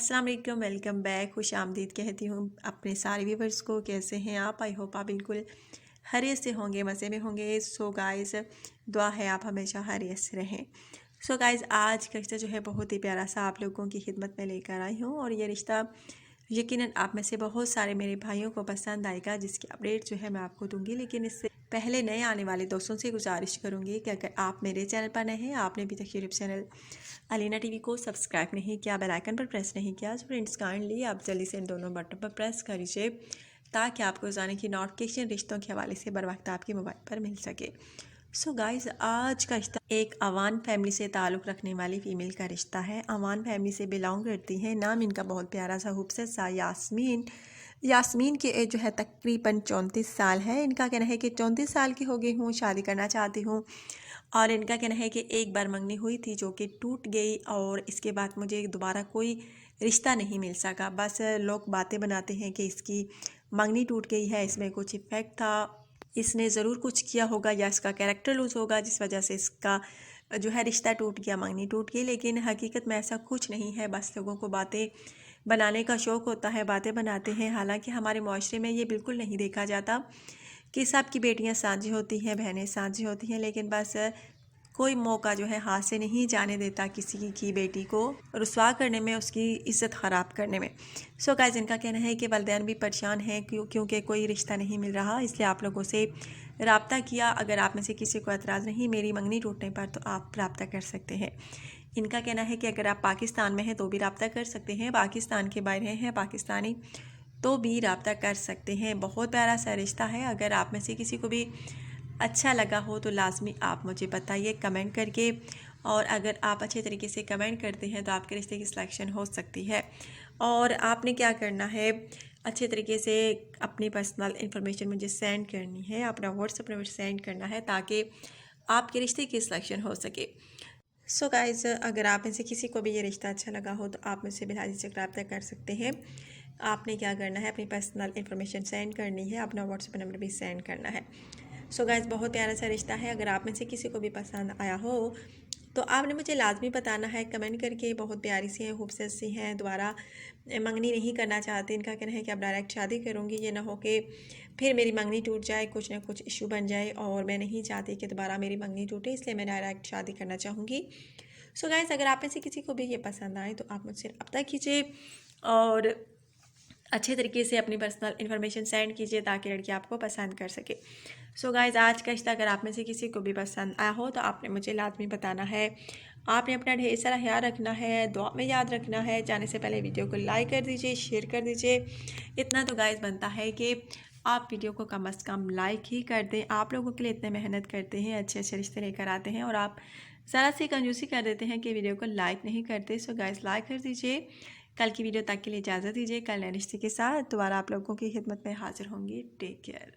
अस्सलाम वालेकुम, welcome back. खुश आमदीद कहती हूँ अपने सारे व्यूवर्स को। कैसे हैं आप? आई होप आप बिल्कुल खैरियत से होंगे, मज़े में होंगे। सो गाइस, दुआ है आप हमेशा खैरियत से रहें। सो गाइस, आज का रिश्ता जो है बहुत ही प्यारा सा आप लोगों की खिदमत में लेकर आई हूँ, और ये रिश्ता यकीनन आप में से बहुत सारे मेरे भाइयों को पसंद आएगा, जिसकी अपडेट जो है मैं आपको दूंगी। लेकिन इससे पहले नए आने वाले दोस्तों से गुजारिश करूंगी कि अगर आप मेरे चैनल पर नए हैं, आपने अभी तक यूट्यूब चैनल अलीना टीवी को सब्सक्राइब नहीं किया, बेल आइकन पर प्रेस नहीं किया, तो फ्रेंड्स काइंडली आप जल्दी से इन दोनों बटन पर प्रेस कर लीजिए, ताकि आपको रोज़ाना की नोटिफिकेशन रिश्तों के हवाले से बर वक्त आपके मोबाइल पर मिल सके। सो गाइस, आज का रिश्ता एक अवान फैमिली से ताल्लुक़ रखने वाली फ़ीमेल का रिश्ता है। अवान फैमिली से बिलोंग करती हैं। नाम इनका बहुत प्यारा सा खूबसूरत सा यास्मीन। यास्मीन की एज जो है तकरीबन 34 साल है। इनका कहना है कि 34 साल की हो गई हूँ, शादी करना चाहती हूँ। और इनका कहना है कि एक बार मंगनी हुई थी जो कि टूट गई, और इसके बाद मुझे दोबारा कोई रिश्ता नहीं मिल सका। बस लोग बातें बनाते हैं कि इसकी मंगनी टूट गई है, इसमें कुछ इफेक्ट था, इसने ज़रूर कुछ किया होगा, या इसका कैरेक्टर लूज़ होगा जिस वजह से इसका जो है रिश्ता टूट गया, मंगनी टूट गई। लेकिन हकीकत में ऐसा कुछ नहीं है। बस लोगों को बातें बनाने का शौक़ होता है, बातें बनाते हैं। हालांकि हमारे माशरे में ये बिल्कुल नहीं देखा जाता कि सबकी बेटियां साझी होती हैं, बहनें साझी होती हैं, लेकिन बस कोई मौका जो है हाथ से नहीं जाने देता किसी की बेटी को रुसवा करने में, उसकी इज़्ज़त ख़राब करने में। सो गाइस, इनका कहना है कि वालिदैन भी परेशान हैं क्योंकि कोई रिश्ता नहीं मिल रहा, इसलिए आप लोगों से रब्ता किया। अगर आप में से किसी को एतराज़ नहीं मेरी मंगनी टूटने पर, तो आप रब्ता कर सकते हैं। इनका कहना है कि अगर आप पाकिस्तान में हैं तो भी रब्ता कर सकते हैं, पाकिस्तान के बाहर हैं पाकिस्तानी तो भी रब्ता कर सकते हैं। बहुत प्यारा सा रिश्ता है। अगर आप में से किसी को भी अच्छा लगा हो तो लाजमी आप मुझे बताइए कमेंट करके, और अगर आप अच्छे तरीके से कमेंट करते हैं तो आपके रिश्ते की सिलेक्शन हो सकती है। और आपने क्या करना है, अच्छे तरीके से अपनी पर्सनल इन्फॉर्मेशन मुझे सेंड करनी है, अपना व्हाट्सएप नंबर सेंड करना है, ताकि आपके रिश्ते की सिलेक्शन हो सके। सो गाइज़, अगर आप में से किसी को भी ये रिश्ता अच्छा लगा हो तो आप मुझसे बिला झिझक रब्ता कर सकते हैं। आपने क्या करना है, अपनी पर्सनल इन्फॉर्मेशन सेंड करनी है, अपना व्हाट्सएप नंबर भी सेंड करना है। सो गाइज़, बहुत प्यारा सा रिश्ता है। अगर आप में से किसी को भी पसंद आया हो तो आपने मुझे लाजमी बताना है कमेंट करके। बहुत प्यारी सी हैं, खूबसूरत सी हैं, दोबारा मंगनी नहीं करना चाहती। इनका कहना है कि अब डायरेक्ट शादी करूँगी, ये ना हो कि फिर मेरी मंगनी टूट जाए, कुछ ना कुछ इशू बन जाए, और मैं नहीं चाहती कि दोबारा मेरी मंगनी टूटे, इसलिए मैं डायरेक्ट शादी करना चाहूँगी। सो गाइज़, अगर आप में से किसी को भी ये पसंद आए तो आप मुझसे रब्ता कीजिए, और अच्छे तरीके से अपनी पर्सनल इन्फॉर्मेशन सेंड कीजिए, ताकि लड़की आपको पसंद कर सके। सो गाइज़, आज का रिश्ता अगर आप में से किसी को भी पसंद आया हो तो आपने मुझे लाजमी बताना है। आपने अपना ढेर सारा ख्याल रखना है, दुआ में याद रखना है। जाने से पहले वीडियो को लाइक कर दीजिए, शेयर कर दीजिए। इतना तो गाइज़ बनता है कि आप वीडियो को कम अज़ कम लाइक ही कर दें। आप लोगों के लिए इतने मेहनत करते हैं, अच्छे अच्छे रिश्ते लेकर आते हैं, और आप ज़रा सी कंजूसी कर देते हैं कि वीडियो को लाइक नहीं करते। सो गाइज़, लाइक कर दीजिए। कल की वीडियो तक के लिए इजाज़त दीजिए। कल नए रिश्ते के साथ दोबारा आप लोगों की खिदमत में हाजिर होंगी। Take care.